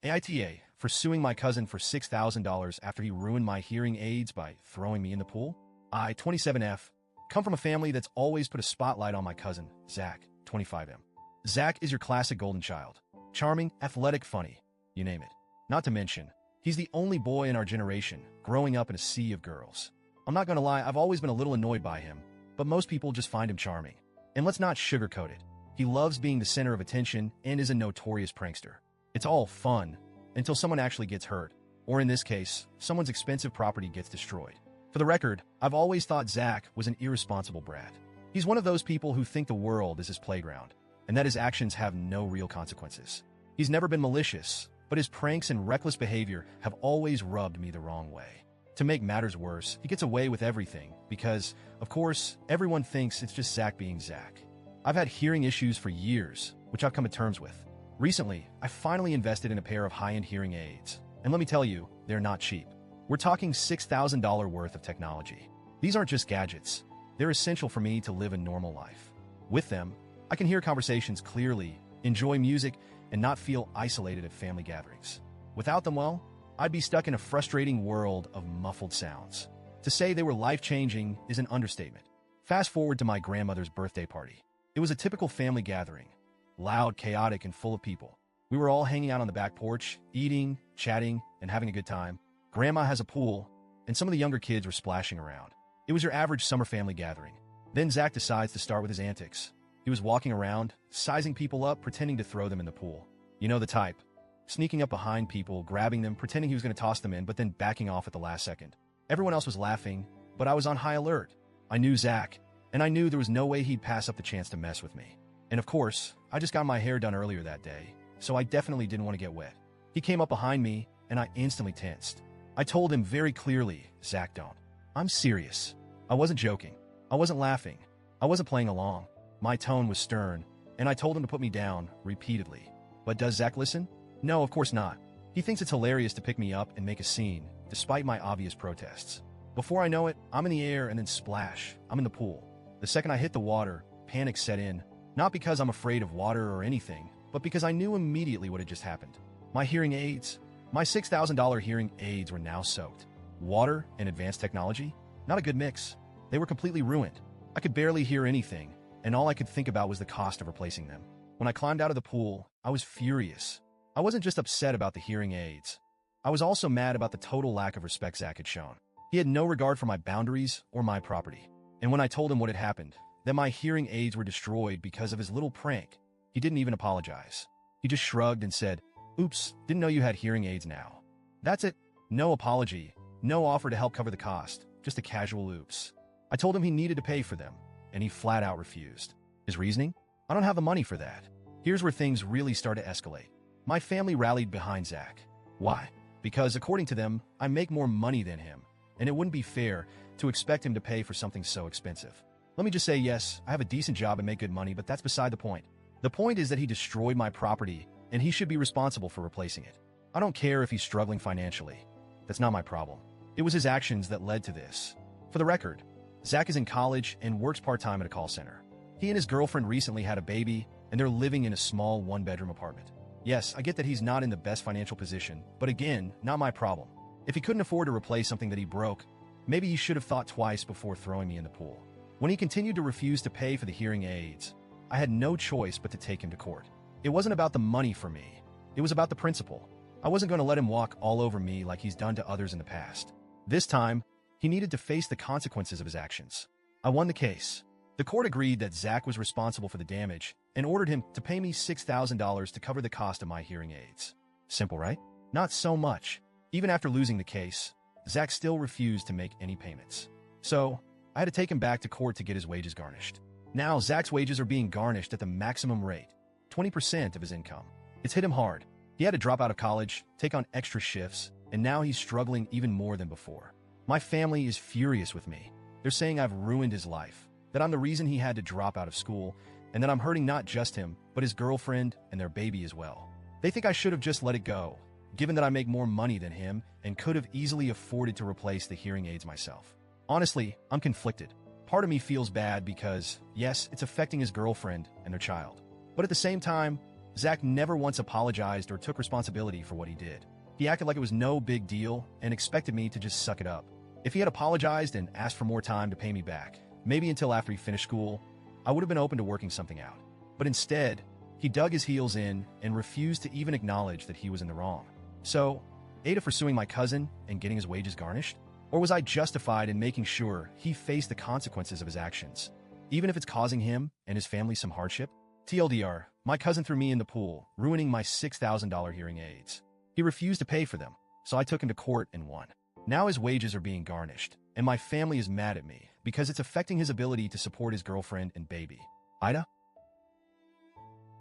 AITA for suing my cousin for $6,000 after he ruined my hearing aids by throwing me in the pool. I, 27F, come from a family that's always put a spotlight on my cousin, Zach, 25M. Zach is your classic golden child. Charming, athletic, funny, you name it. Not to mention, he's the only boy in our generation growing up in a sea of girls. I'm not gonna lie, I've always been a little annoyed by him, but most people just find him charming. And let's not sugarcoat it. He loves being the center of attention and is a notorious prankster. It's all fun until someone actually gets hurt, or in this case, someone's expensive property gets destroyed. For the record, I've always thought Zach was an irresponsible brat. He's one of those people who think the world is his playground, and that his actions have no real consequences. He's never been malicious, but his pranks and reckless behavior have always rubbed me the wrong way. To make matters worse, he gets away with everything because, of course, everyone thinks it's just Zach being Zach. I've had hearing issues for years, which I've come to terms with. Recently, I finally invested in a pair of high-end hearing aids, and let me tell you, they're not cheap. We're talking $6,000 worth of technology. These aren't just gadgets. They're essential for me to live a normal life. With them, I can hear conversations clearly, enjoy music, and not feel isolated at family gatherings. Without them, well, I'd be stuck in a frustrating world of muffled sounds. To say they were life-changing is an understatement. Fast forward to my grandmother's birthday party. It was a typical family gathering. Loud, chaotic, and full of people. We were all hanging out on the back porch, eating, chatting, and having a good time. Grandma has a pool, and some of the younger kids were splashing around. It was your average summer family gathering. Then Zach decides to start with his antics. He was walking around, sizing people up, pretending to throw them in the pool. You know the type. Sneaking up behind people, grabbing them, pretending he was going to toss them in, but then backing off at the last second. Everyone else was laughing, but I was on high alert. I knew Zach, and I knew there was no way he'd pass up the chance to mess with me. And of course, I just got my hair done earlier that day, so I definitely didn't want to get wet. He came up behind me, and I instantly tensed. I told him very clearly, Zach, don't. I'm serious. I wasn't joking. I wasn't laughing. I wasn't playing along. My tone was stern, and I told him to put me down repeatedly. But does Zach listen? No, of course not. He thinks it's hilarious to pick me up and make a scene, despite my obvious protests. Before I know it, I'm in the air and then splash. I'm in the pool. The second I hit the water, panic set in. Not because I'm afraid of water or anything, but because I knew immediately what had just happened. My hearing aids, my $6,000 hearing aids were now soaked. Water and advanced technology? Not a good mix. They were completely ruined. I could barely hear anything, and all I could think about was the cost of replacing them. When I climbed out of the pool, I was furious. I wasn't just upset about the hearing aids. I was also mad about the total lack of respect Zach had shown. He had no regard for my boundaries or my property. And when I told him what had happened, that my hearing aids were destroyed because of his little prank, he didn't even apologize. He just shrugged and said, "Oops, didn't know you had hearing aids now." That's it. No apology, no offer to help cover the cost, just a casual oops. I told him he needed to pay for them, and he flat out refused. His reasoning? I don't have the money for that. Here's where things really start to escalate. My family rallied behind Zach. Why? Because according to them, I make more money than him, and it wouldn't be fair to expect him to pay for something so expensive. Let me just say, yes, I have a decent job and make good money, but that's beside the point. The point is that he destroyed my property, and he should be responsible for replacing it. I don't care if he's struggling financially. That's not my problem. It was his actions that led to this. For the record, Zach is in college and works part-time at a call center. He and his girlfriend recently had a baby, and they're living in a small one-bedroom apartment. Yes, I get that he's not in the best financial position, but again, not my problem. If he couldn't afford to replace something that he broke, maybe he should have thought twice before throwing me in the pool. When he continued to refuse to pay for the hearing aids, I had no choice but to take him to court. It wasn't about the money for me. It was about the principle. I wasn't going to let him walk all over me like he's done to others in the past. This time, he needed to face the consequences of his actions. I won the case. The court agreed that Zach was responsible for the damage and ordered him to pay me $6,000 to cover the cost of my hearing aids. Simple, right? Not so much. Even after losing the case, Zach still refused to make any payments. So, I had to take him back to court to get his wages garnished. Now, Zach's wages are being garnished at the maximum rate, 20% of his income. It's hit him hard. He had to drop out of college, take on extra shifts, and now he's struggling even more than before. My family is furious with me. They're saying I've ruined his life, that I'm the reason he had to drop out of school, and that I'm hurting not just him, but his girlfriend and their baby as well. They think I should have just let it go, given that I make more money than him and could have easily afforded to replace the hearing aids myself. Honestly, I'm conflicted. Part of me feels bad because, yes, it's affecting his girlfriend and their child. But at the same time, Zach never once apologized or took responsibility for what he did. He acted like it was no big deal and expected me to just suck it up. If he had apologized and asked for more time to pay me back, maybe until after he finished school, I would have been open to working something out. But instead, he dug his heels in and refused to even acknowledge that he was in the wrong. So, AITA for suing my cousin and getting his wages garnished? Or was I justified in making sure he faced the consequences of his actions, even if it's causing him and his family some hardship? TLDR, my cousin threw me in the pool, ruining my $6,000 hearing aids. He refused to pay for them, so I took him to court and won. Now his wages are being garnished, and my family is mad at me because it's affecting his ability to support his girlfriend and baby. AITA?